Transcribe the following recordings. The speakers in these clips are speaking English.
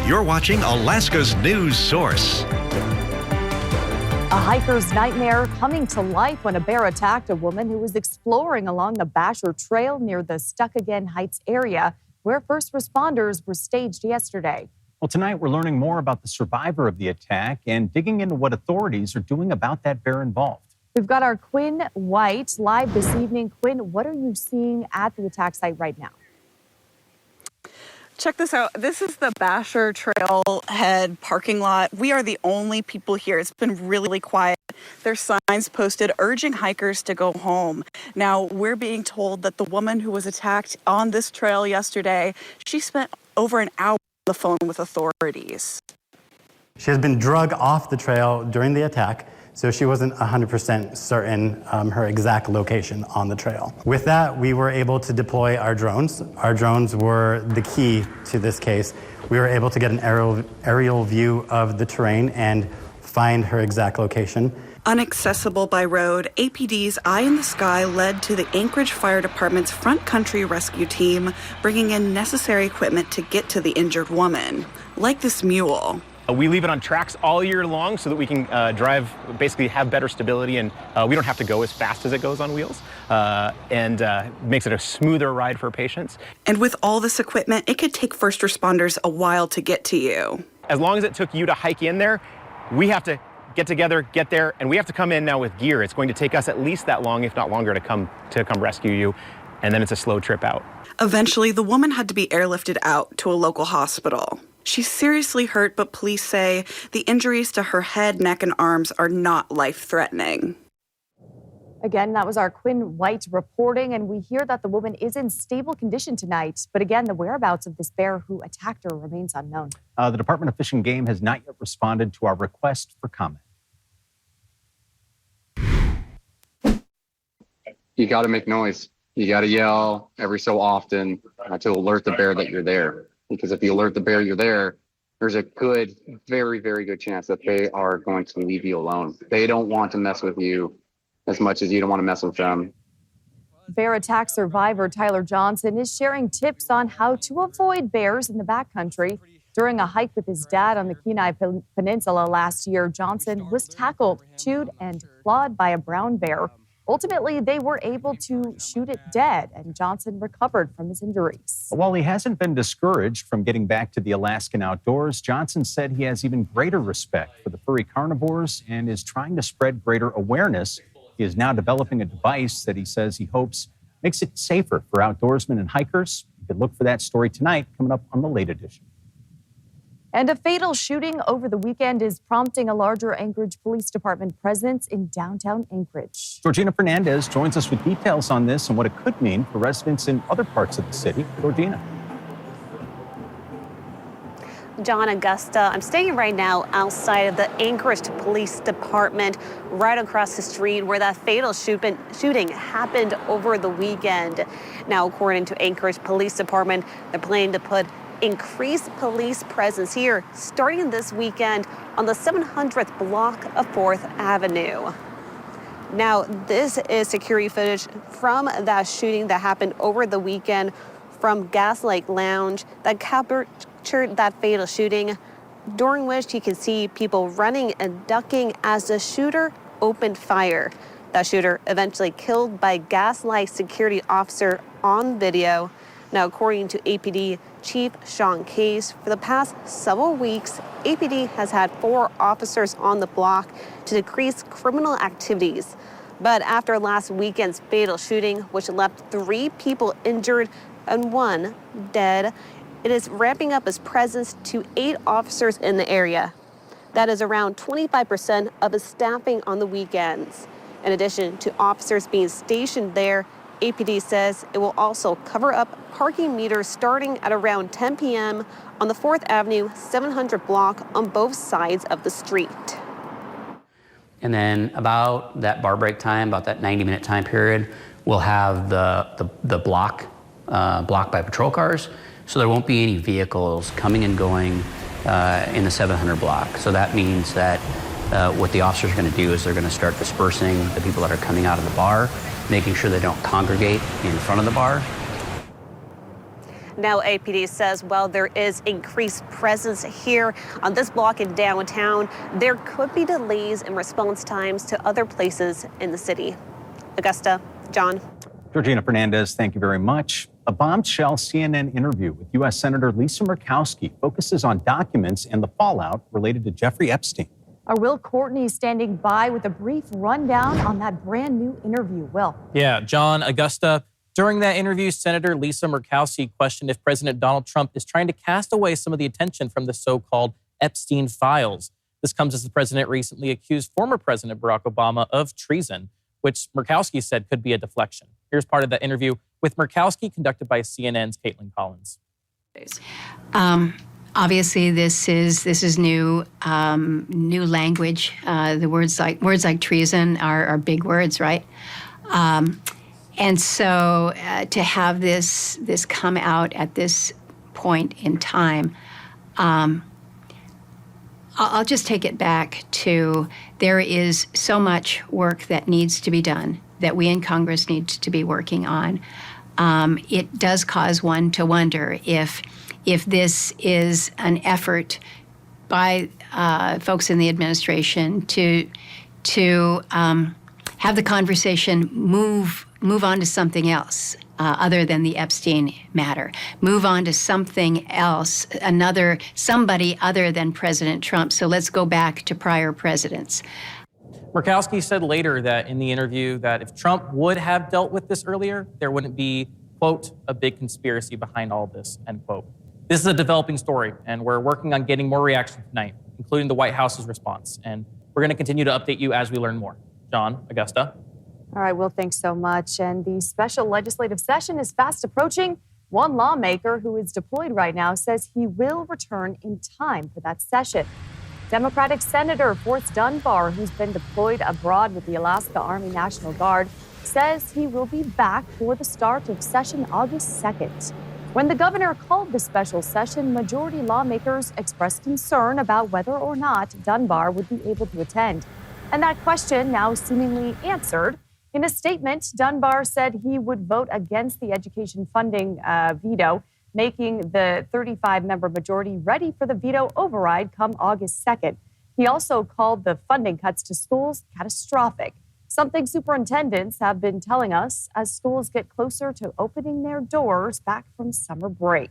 You're watching Alaska's news source. A hiker's nightmare coming to life when a bear attacked a woman who was exploring along the Basher Trail near the Stuck Again Heights area, where first responders were staged yesterday. Well, tonight we're learning more about the survivor of the attack and digging into what authorities are doing about that bear involved. We've got our Quinn White live this evening. Quinn, what are you seeing at the attack site right now? Check this out. This is the Basher Trailhead parking lot. We are the only people here. It's been really quiet. There's signs posted urging hikers to go home. Now, we're being told that the woman who was attacked on this trail yesterday, she spent over an hour on the phone with authorities. She has been drug off the trail during the attack, so she wasn't 100% certain her exact location on the trail. With that, we were able to deploy our drones. Our drones were the key to this case. We were able to get an aerial view of the terrain and find her exact location. Inaccessible by road, APD's Eye in the Sky led to the Anchorage Fire Department's front country rescue team, bringing in necessary equipment to get to the injured woman, like this mule. We leave it on tracks all year long so that we can drive, basically have better stability, and we don't have to go as fast as it goes on wheels, and makes it a smoother ride for patients. And with all this equipment, it could take first responders a while to get to you. As long as it took you to hike in there, we have to get together, get there, and we have to come in now with gear. It's going to take us at least that long, if not longer, to come rescue you, and then it's a slow trip out. Eventually, the woman had to be airlifted out to a local hospital. She's seriously hurt, but police say the injuries to her head, neck, and arms are not life-threatening. Again, that was our Quinn White reporting, and we hear that the woman is in stable condition tonight. But again, the whereabouts of this bear who attacked her remains unknown. The Department of Fish and Game has not yet responded to our request for comment. You got to make noise. You got to yell every so often to alert the bear that you're there. Because if you alert the bear you're there, there's a good, very, very good chance that they are going to leave you alone. They don't want to mess with you as much as you don't want to mess with them. Bear attack survivor Tyler Johnson is sharing tips on how to avoid bears in the backcountry. During a hike with his dad on the Kenai Peninsula last year, Johnson was tackled, chewed, and clawed by a brown bear. Ultimately, they were able to shoot it dead, and Johnson recovered from his injuries. While he hasn't been discouraged from getting back to the Alaskan outdoors, Johnson said he has even greater respect for the furry carnivores and is trying to spread greater awareness. He is now developing a device that he says he hopes makes it safer for outdoorsmen and hikers. You can look for that story tonight, coming up on the Late Edition. And a fatal shooting over the weekend is prompting a larger Anchorage Police Department presence in downtown Anchorage. Georgina Fernandez joins us with details on this and what it could mean for residents in other parts of the city. Georgina. John, Augusta, I'm staying right now outside of the Anchorage Police Department, right across the street where that fatal shooting happened over the weekend. Now, according to Anchorage Police Department, they're planning to put increased police presence here starting this weekend on the 700th block of 4th Avenue. Now, this is security footage from that shooting that happened over the weekend from Gaslight Lounge that captured that fatal shooting, during which you can see people running and ducking as the shooter opened fire. That shooter eventually killed by Gaslight security officer on video. Now, according to APD Chief Sean Case, for the past several weeks, APD has had 4 officers on the block to decrease criminal activities. But after last weekend's fatal shooting, which left 3 people injured and 1 dead, it is ramping up its presence to 8 officers in the area. That is around 25% of its staffing on the weekends. In addition to officers being stationed there, APD says it will also cover up parking meters starting at around 10 p.m. on the 4th Avenue 700 block on both sides of the street. And then about that bar break time, about that 90-minute time period, we'll have the block blocked by patrol cars, so there won't be any vehicles coming and going in the 700 block. So that means that what the officers are going to do is they're going to start dispersing the people that are coming out of the bar, making sure they don't congregate in front of the bar. Now, APD says, well, there is increased presence here on this block in downtown. There could be delays in response times to other places in the city. Augusta, John. Georgina Fernandez, thank you very much. A bombshell CNN interview with U.S. Senator Lisa Murkowski focuses on documents and the fallout related to Jeffrey Epstein. Our Will Courtney standing by with a brief rundown on that brand new interview. Will. Yeah, John, Augusta. During that interview, Senator Lisa Murkowski questioned if President Donald Trump is trying to cast away some of the attention from the so-called Epstein files. This comes as the president recently accused former President Barack Obama of treason, which Murkowski said could be a deflection. Here's part of that interview with Murkowski conducted by CNN's Caitlin Collins. Obviously, this is new language. The words like treason are big words, right? And so to have this come out at this point in time, I'll just take it back to there is so much work that needs to be done that we in Congress need to be working on. It does cause one to wonder if this is an effort by folks in the administration to have the conversation move on to something else other than the Epstein matter, move on to something else, somebody other than President Trump. So let's go back to prior presidents. Murkowski said later that in the interview that if Trump would have dealt with this earlier, there wouldn't be, quote, a big conspiracy behind all this, end quote. This is a developing story, and we're working on getting more reaction tonight, including the White House's response. And we're going to continue to update you as we learn more. John, Augusta. All right, Will, thanks so much. And the special legislative session is fast approaching. One lawmaker who is deployed right now says he will return in time for that session. Democratic Senator Forrest Dunbar, who's been deployed abroad with the Alaska Army National Guard, says he will be back for the start of session August 2nd. When the governor called the special session, majority lawmakers expressed concern about whether or not Dunbar would be able to attend. And that question now seemingly answered. In a statement, Dunbar said he would vote against the education funding veto, making the 35-member majority ready for the veto override come August 2nd. He also called the funding cuts to schools catastrophic, something superintendents have been telling us as schools get closer to opening their doors back from summer break.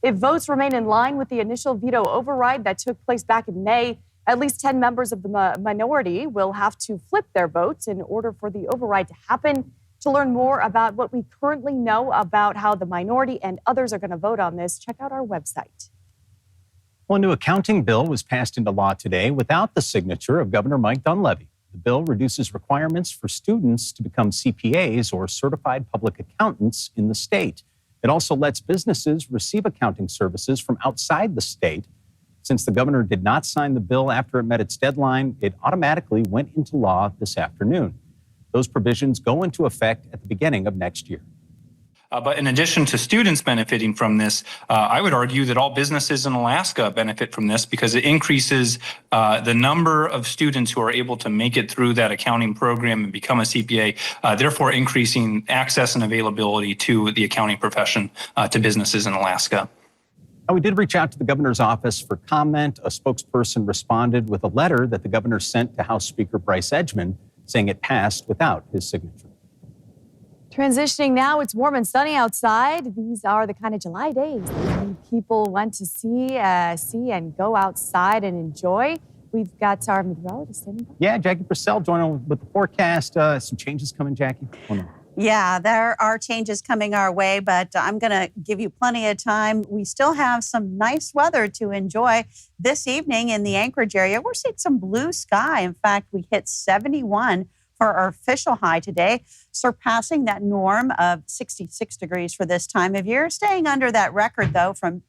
If votes remain in line with the initial veto override that took place back in May, at least 10 members of the minority will have to flip their votes in order for the override to happen. To learn more about what we currently know about how the minority and others are going to vote on this, check out our website. Well, a new accounting bill was passed into law today without the signature of Governor Mike Dunleavy. The bill reduces requirements for students to become CPAs or certified public accountants in the state. It also lets businesses receive accounting services from outside the state. Since the governor did not sign the bill after it met its deadline, it automatically went into law this afternoon. Those provisions go into effect at the beginning of next year. But in addition to students benefiting from this, I would argue that all businesses in Alaska benefit from this because it increases the number of students who are able to make it through that accounting program and become a CPA, therefore increasing access and availability to the accounting profession to businesses in Alaska. Now, we did reach out to the governor's office for comment. A spokesperson responded with a letter that the governor sent to House Speaker Bryce Edgman, saying it passed without his signature. Transitioning now, it's warm and sunny outside. These are the kind of July days that people want to see and go outside and enjoy. We've got our meteorologist standing by. Yeah, Jackie Purcell joining with the forecast. Some changes coming, Jackie? Oh, no. Yeah, there are changes coming our way, but I'm going to give you plenty of time. We still have some nice weather to enjoy this evening in the Anchorage area. We're seeing some blue sky. In fact, we hit 71 for our official high today, surpassing that norm of 66 degrees for this time of year, staying under that record, though, from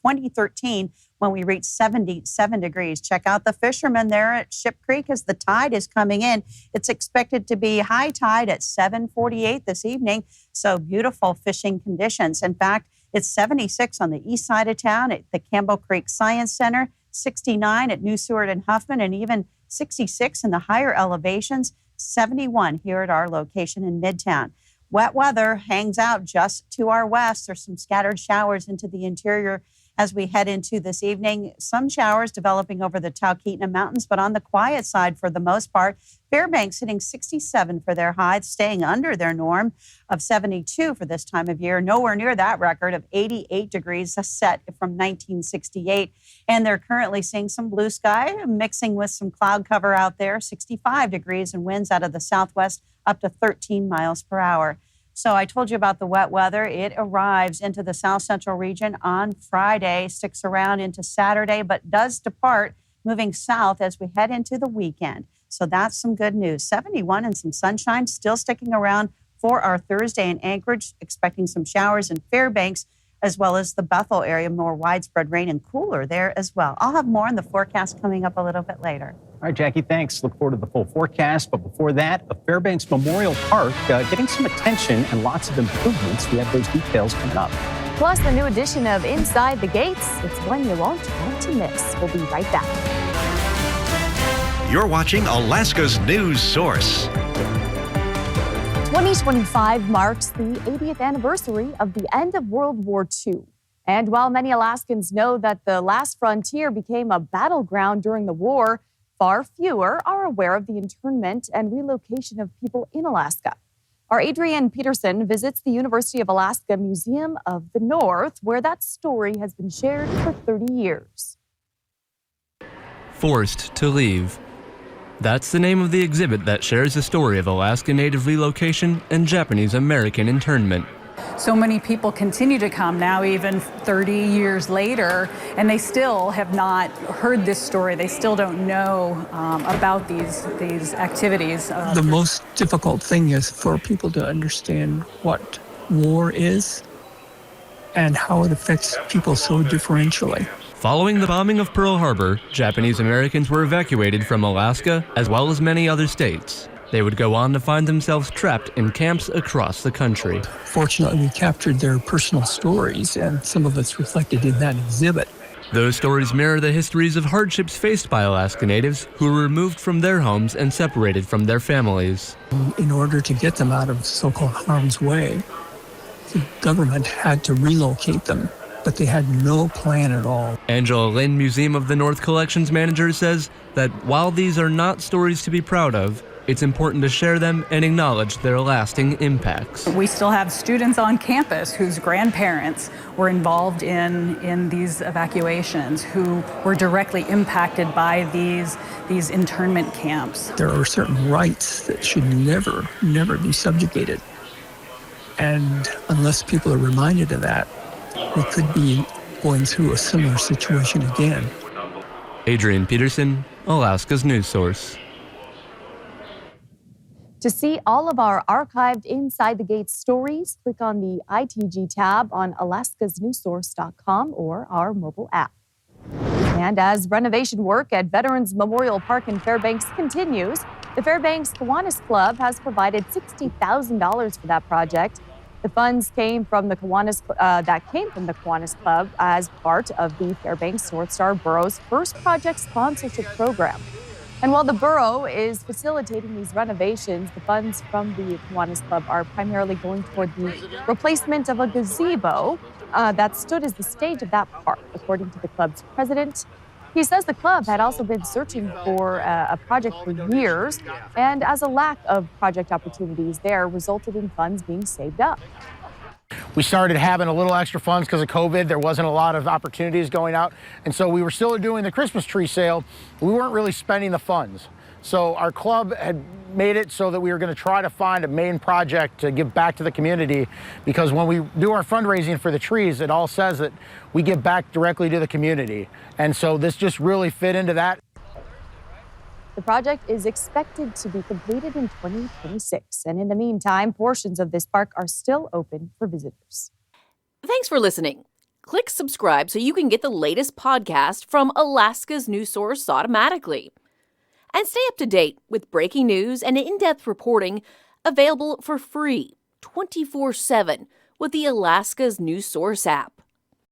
2013 when we reached 77 degrees. Check out the fishermen there at Ship Creek as the tide is coming in. It's expected to be high tide at 7:48 this evening, so beautiful fishing conditions. In fact, it's 76 on the east side of town at the Campbell Creek Science Center, 69 at New Seward and Huffman, and even 66 in the higher elevations, 71 here at our location in Midtown. Wet weather hangs out just to our west. There's some scattered showers into the interior as we head into this evening. Some showers developing over the Talkeetna Mountains, but on the quiet side for the most part. Fairbanks hitting 67 for their high, staying under their norm of 72 for this time of year. Nowhere near that record of 88 degrees set from 1968. And they're currently seeing some blue sky mixing with some cloud cover out there, 65 degrees and winds out of the southwest up to 13 miles per hour. So I told you about the wet weather. It arrives into the south central region on Friday, sticks around into Saturday, but does depart, moving south as we head into the weekend. So that's some good news. 71 and some sunshine still sticking around for our Thursday in Anchorage, expecting some showers in Fairbanks, as well as the Bethel area, more widespread rain and cooler there as well. I'll have more in the forecast coming up a little bit later. All right, Jackie, thanks. Look forward to the full forecast. But before that, a Fairbanks Memorial Park getting some attention and lots of improvements. We have those details coming up. Plus, the new edition of Inside the Gates. It's one you won't want to miss. We'll be right back. You're watching Alaska's news source. 2025 marks the 80th anniversary of the end of World War II. And while many Alaskans know that the last frontier became a battleground during the war, far fewer are aware of the internment and relocation of people in Alaska. Our Adrienne Peterson visits the University of Alaska Museum of the North, where that story has been shared for 30 years. Forced to leave. That's the name of the exhibit that shares the story of Alaska Native relocation and Japanese American internment. So many people continue to come now, even 30 years later, and they still have not heard this story. They still don't know about these activities. The most difficult thing is for people to understand what war is and how it affects people so differentially. Following the bombing of Pearl Harbor, Japanese Americans were evacuated from Alaska as well as many other states. They would go on to find themselves trapped in camps across the country. Fortunately, we captured their personal stories, and some of it's reflected in that exhibit. Those stories mirror the histories of hardships faced by Alaska Natives who were removed from their homes and separated from their families. In order to get them out of so-called harm's way, the government had to relocate them, but they had no plan at all. Angela Lynn, Museum of the North Collections Manager, says that while these are not stories to be proud of, it's important to share them and acknowledge their lasting impacts. We still have students on campus whose grandparents were involved in these evacuations, who were directly impacted by these internment camps. There are certain rights that should never be subjugated. And unless people are reminded of that, we could be going through a similar situation again. Adrienne Peterson, Alaska's news source. To see all of our archived Inside the Gates stories, click on the ITG tab on alaskasnewssource.com or our mobile app. And as renovation work at Veterans Memorial Park in Fairbanks continues, the Fairbanks Kiwanis Club has provided $60,000 for that project. The funds came from the Kiwanis Club as part of the Fairbanks North Star Borough's first project sponsorship program. And while the borough is facilitating these renovations, the funds from the Kiwanis Club are primarily going toward the replacement of a gazebo that stood as the stage of that park, according to the club's president. He says the club had also been searching for a project for years, and as a lack of project opportunities there resulted in funds being saved up. We started having a little extra funds because of COVID. There wasn't a lot of opportunities going out. And so we were still doing the Christmas tree sale. We weren't really spending the funds. So our club had made it so that we were going to try to find a main project to give back to the community, because when we do our fundraising for the trees, it all says that we give back directly to the community. And so this just really fit into that. The project is expected to be completed in 2026. And in the meantime, portions of this park are still open for visitors. Thanks for listening. Click subscribe so you can get the latest podcast from Alaska's news source automatically. And stay up to date with breaking news and in-depth reporting available for free 24/7 with the Alaska's news source app.